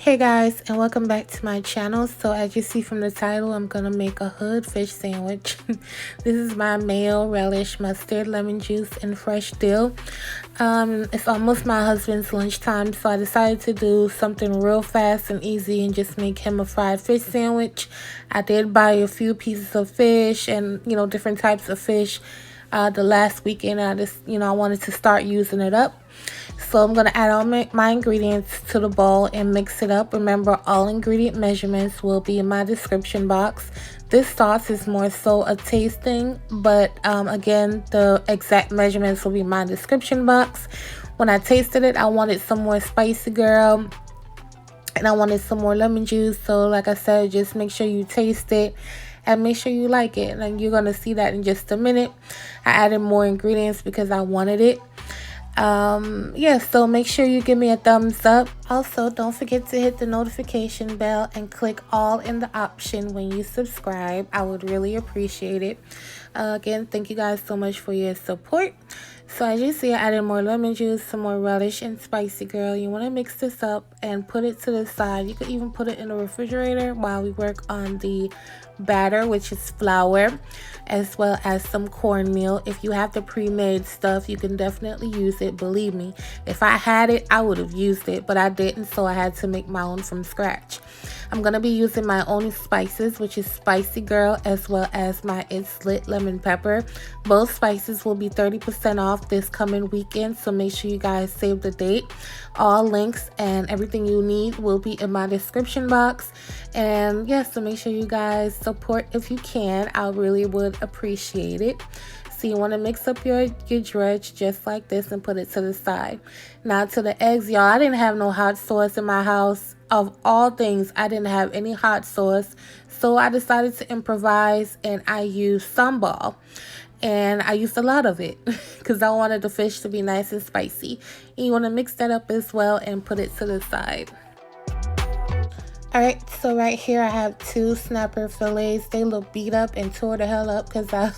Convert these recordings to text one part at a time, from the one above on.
Hey guys, and welcome back to my channel. So as you see from the title, I'm gonna make a hood fish sandwich. This is my mayo, relish, mustard, lemon juice, and fresh dill. It's almost my husband's lunchtime, so I decided to do something real fast and easy and just make him a fried fish sandwich. I did buy a few pieces of fish and different types of fish the last weekend. I wanted to start using it up. So I'm going to add all my ingredients to the bowl and mix it up. Remember, all ingredient measurements will be in my description box. This sauce is more so a tasting, but again, the exact measurements will be in my description box. When I tasted it, I wanted some more spicy, girl, and I wanted some more lemon juice. So like I said, just make sure you taste it and make sure you like it. And you're going to see that in just a minute. I added more ingredients because I wanted it. So make sure you give me a thumbs up. Also, don't forget to hit the notification bell and click all in the option when you subscribe. I would really appreciate it. Again, thank you guys so much for your support. So as you see, I added more lemon juice, some more relish, and spicy, girl. You want to mix this up and put it to the side. You could even put it in the refrigerator while we work on the batter, which is flour, as well as some cornmeal. If you have the pre-made stuff, you can definitely use it. Believe me, if I had it, I would have used it, but I didn't, so I had to make my own from scratch. I'm gonna be using my own spices, which is spicy, girl, as well as my It's Lit lemon pepper. Both spices will be 30% off this coming weekend, so make sure you guys save the date. All links and everything you need will be in my description box. And yes, so make sure you guys support if you can. I really would appreciate it. So you want to mix up your dredge just like this and put it to the side. Now to the eggs, y'all. I didn't have no hot sauce in my house. Of all things, I didn't have any hot sauce. So I decided to improvise and I used sambal. And I used a lot of it because I wanted the fish to be nice and spicy. And you want to mix that up as well and put it to the side. Alright, so right here I have 2 snapper fillets. They look beat up and tore the hell up because I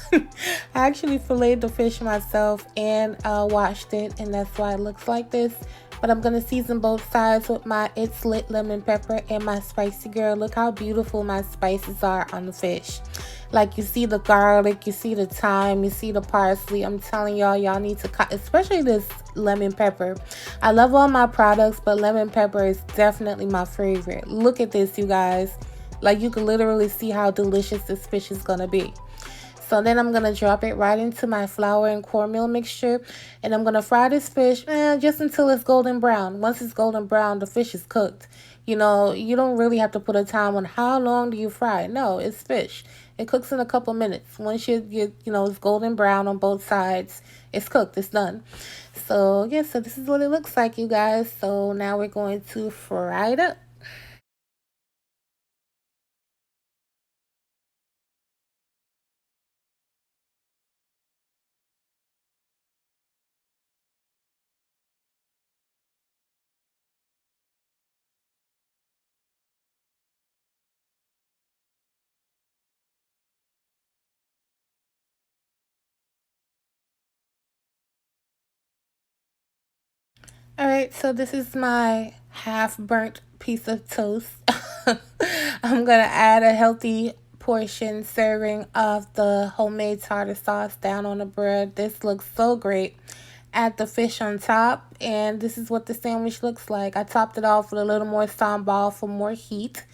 actually filleted the fish myself and washed it, and that's why it looks like this. But I'm going to season both sides with my It's Lit lemon pepper and my spicy, girl. Look how beautiful my spices are on the fish. Like, you see the garlic, you see the thyme, you see the parsley. I'm telling y'all need to cut, especially this lemon pepper. I love all my products, but lemon pepper is definitely my favorite. Look at this, you guys. Like, you can literally see how delicious this fish is going to be. So then I'm going to drop it right into my flour and cornmeal mixture. And I'm going to fry this fish just until it's golden brown. Once it's golden brown, the fish is cooked. You know, you don't really have to put a time on how long do you fry it. No, it's fish. It cooks in a couple minutes. Once it's golden brown on both sides, it's cooked. It's done. So, yeah, so this is what it looks like, you guys. So now we're going to fry it up. All right, so this is my half burnt piece of toast. I'm going to add a healthy portion serving of the homemade tartar sauce down on the bread. This looks so great. Add the fish on top, and this is what the sandwich looks like. I topped it off with a little more sambal for more heat,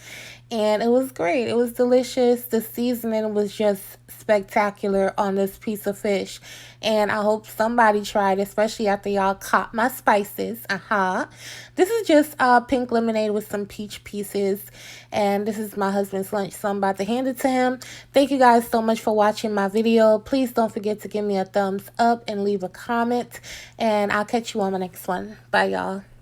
and it was great. It was delicious. The seasoning was just spectacular on this piece of fish, and I hope somebody tried, especially after y'all caught my spices. This is just pink lemonade with some peach pieces, and this is my husband's lunch, so I'm about to hand it to him. Thank you guys so much for watching my video. Please don't forget to give me a thumbs up and leave a comment, and I'll catch you on my next one. Bye, y'all.